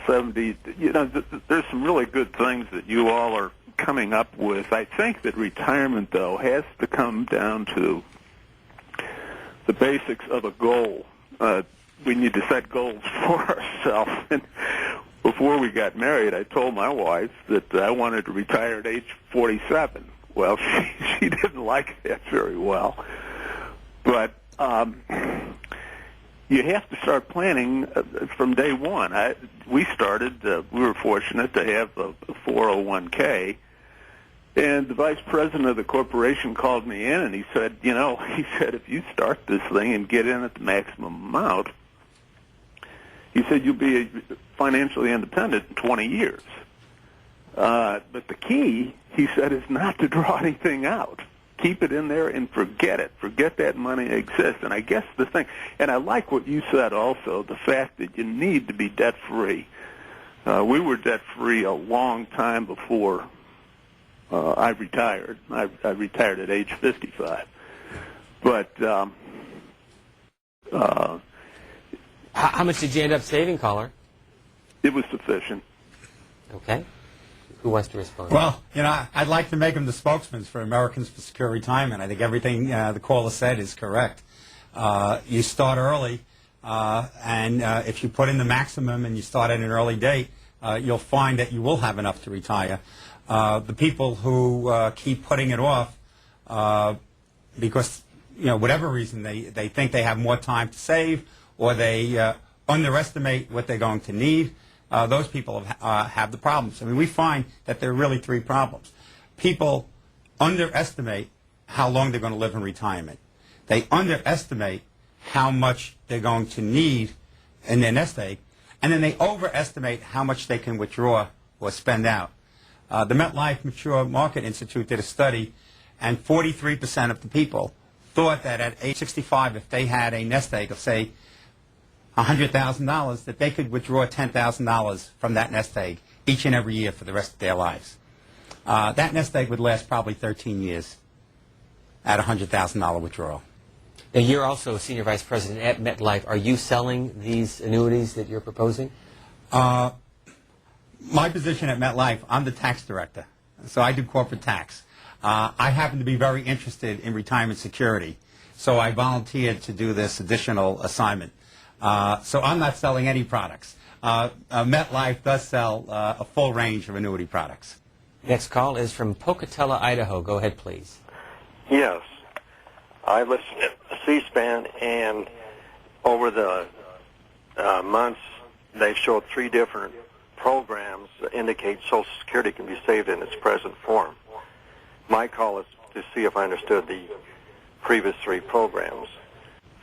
70s. You know, there's some really good things that you all are coming up with. I think that retirement, though, has to come down to the basics of a goal. We need to set goals for ourselves. And before we got married, I told my wife that I wanted to retire at age 47. Well, she didn't like that very well. But you have to start planning from day one. We were fortunate to have a 401k, and the vice president of the corporation called me in, and he said, if you start this thing and get in at the maximum amount, he said, you'll be financially independent in 20 years. But the key, he said, is not to draw anything out. Keep it in there and forget it. Forget that money exists. And I guess the thing, and I like what you said also, the fact that you need to be debt-free. We were debt-free a long time before I retired. I retired at age 55. But how much did you end up saving, caller? It was sufficient. Okay. Who wants to respond? Well, I'd like to make him the spokesman for Americans for Secure Retirement. I think everything the caller said is correct. You start early, and if you put in the maximum and you start at an early date, you'll find that you will have enough to retire. The people who keep putting it off because, whatever reason, they think they have more time to save, or they underestimate what they're going to need, those people have the problems. I mean, we find that there are really three problems. People underestimate how long they're going to live in retirement. They underestimate how much they're going to need in their nest egg, and then they overestimate how much they can withdraw or spend out. The MetLife Mature Market Institute did a study, and 43% of the people thought that at age 65, if they had a nest egg of, say, $100,000, that they could withdraw $10,000 from that nest egg each and every year for the rest of their lives. That nest egg would last probably 13 years at $100,000 withdrawal. Now, you're also a senior vice president at MetLife. Are you selling these annuities that you're proposing? My position at MetLife, I'm the tax director, so I do corporate tax. I happen to be very interested in retirement security, so I volunteered to do this additional assignment. So I'm not selling any products. MetLife does sell a full range of annuity products. Next call is from Pocatello, Idaho. Go ahead, please. Yes. I listened to C-SPAN, and over the months, they've showed 3 different programs that indicate Social Security can be saved in its present form. My call is to see if I understood the previous 3 programs.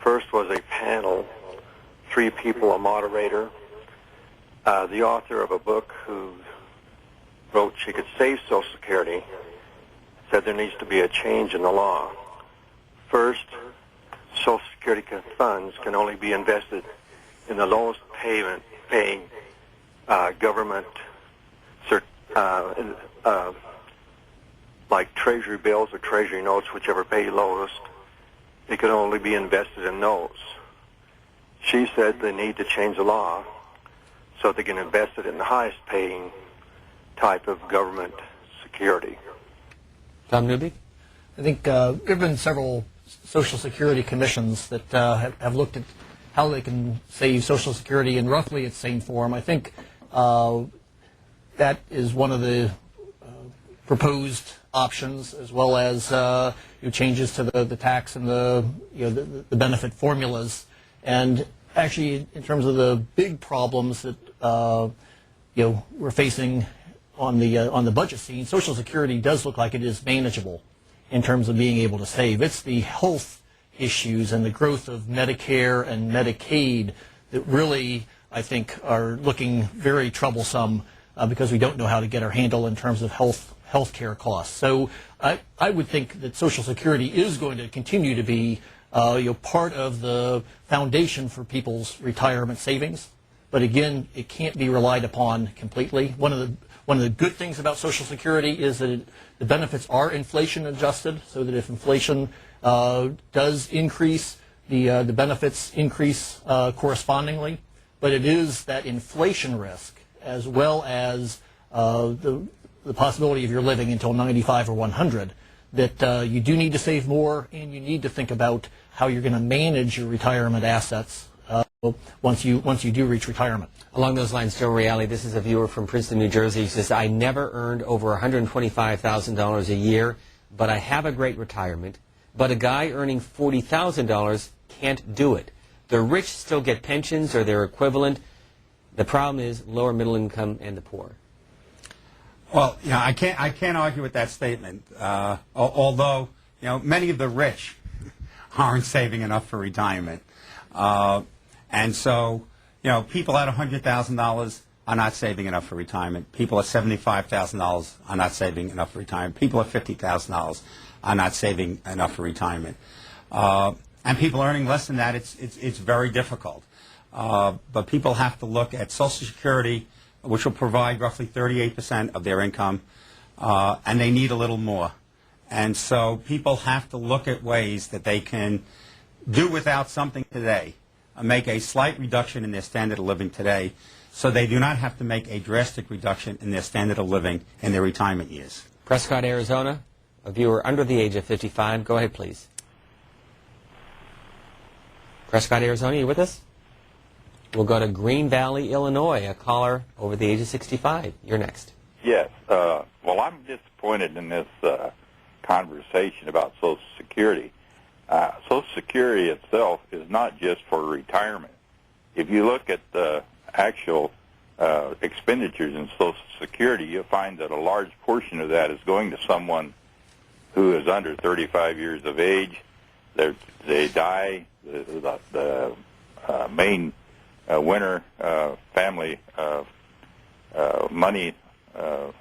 First was a panel, 3 people, a moderator, the author of a book who wrote she could save Social Security, said there needs to be a change in the law. First, Social Security funds can only be invested in the lowest paying government, like Treasury bills or Treasury notes, whichever pay lowest. It can only be invested in those. She said they need to change the law so they can invest it in the highest paying type of government security. Tom Neubig? I think there have been several Social Security commissions that have looked at how they can save Social Security in roughly its same form. I think that is one of the proposed options, as well as changes to the tax and the benefit formulas. And actually, in terms of the big problems that we're facing on the budget scene, Social Security does look like it is manageable in terms of being able to save. It's the health issues and the growth of Medicare and Medicaid that really, I think, are looking very troublesome because we don't know how to get our handle in terms of health care costs. So I would think that Social Security is going to continue to be part of the foundation for people's retirement savings. But again, it can't be relied upon completely. One of the good things about Social Security is that the benefits are inflation adjusted, so that if inflation does increase, the benefits increase correspondingly. But it is that inflation risk as well as the possibility of your living until 95 or 100, that you do need to save more, and you need to think about how you're going to manage your retirement assets once you do reach retirement. Along those lines, Joe Reali, this is a viewer from Princeton, New Jersey. He says, I never earned over $125,000 a year, but I have a great retirement. But a guy earning $40,000 can't do it. The rich still get pensions or their equivalent. The problem is lower middle income and the poor. Well, I can't argue with that statement. Although, many of the rich aren't saving enough for retirement. And so, people at $100,000 are not saving enough for retirement. People at $75,000 are not saving enough for retirement. People at $50,000 are not saving enough for retirement. And people earning less than that, it's very difficult. But people have to look at Social Security, which will provide roughly 38% of their income, and they need a little more. And so people have to look at ways that they can do without something today, make a slight reduction in their standard of living today, so they do not have to make a drastic reduction in their standard of living in their retirement years. Prescott, Arizona, a viewer under the age of 55. Go ahead, please. Prescott, Arizona, you with us? We'll go to Green Valley, Illinois, a caller over the age of 65. You're next. Yes. Well, I'm disappointed in this conversation about Social Security. Social Security itself is not just for retirement. If you look at the actual expenditures in Social Security, you'll find that a large portion of that is going to someone who is under 35 years of age. They die. The main winner family money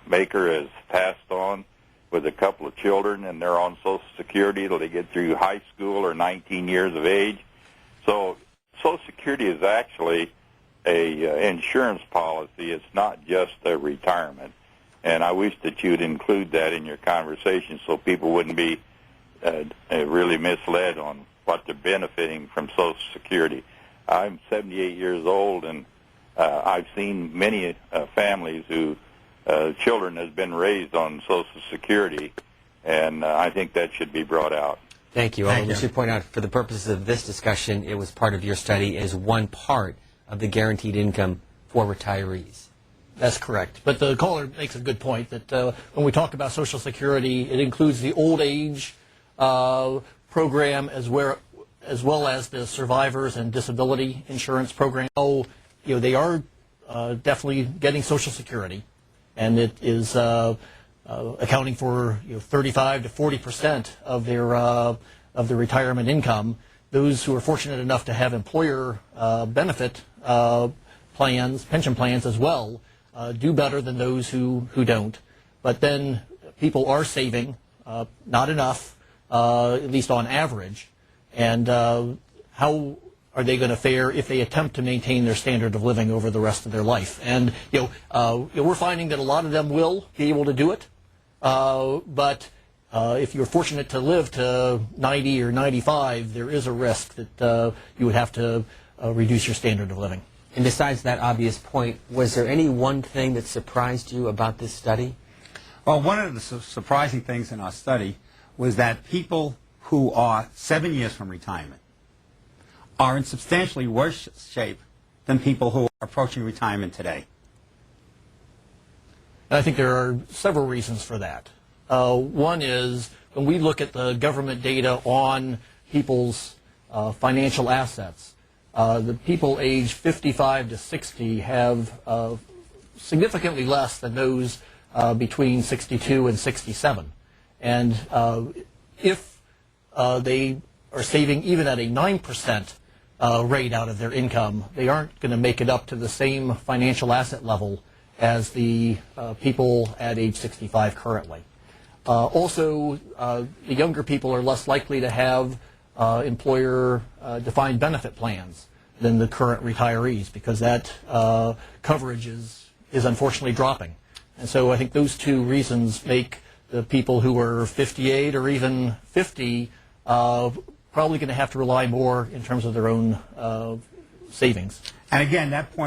maker is passed on with a couple of children, and they're on Social Security till they get through high school or 19 years of age. So Social Security is actually a insurance policy. It's not just a retirement. And I wish that you'd include that in your conversation so people wouldn't be really misled on what they're benefiting from Social Security. I'm 78 years old, and I've seen many families who children has been raised on Social Security, and I think that should be brought out. Thank you. We should point out, for the purposes of this discussion, it was part of your study as one part of the guaranteed income for retirees. That's correct. But the caller makes a good point that when we talk about Social Security, it includes the old age program as well as the survivors and disability insurance program. So, they are definitely getting Social Security, and it is accounting for 35 to 40% of their retirement income. Those who are fortunate enough to have employer benefit plans, pension plans as well, do better than those who don't. But then people are saving, not enough, at least on average. And how are they going to fare if they attempt to maintain their standard of living over the rest of their life? And we're finding that a lot of them will be able to do it. But if you're fortunate to live to 90 or 95, there is a risk that you would have to reduce your standard of living. And besides that obvious point, was there any one thing that surprised you about this study? Well, one of the surprising things in our study was that people who are 7 years from retirement are in substantially worse shape than people who are approaching retirement today. And I think there are several reasons for that. One is when we look at the government data on people's financial assets, the people aged 55 to 60 have significantly less than those between 62 and 67. And if they are saving even at a 9% rate out of their income, they aren't going to make it up to the same financial asset level as the people at age 65 currently. Also, the younger people are less likely to have employer-defined benefit plans than the current retirees, because that coverage is unfortunately dropping. And so I think those two reasons make the people who are 58 or even 50 probably going to have to rely more in terms of their own savings. And again, that point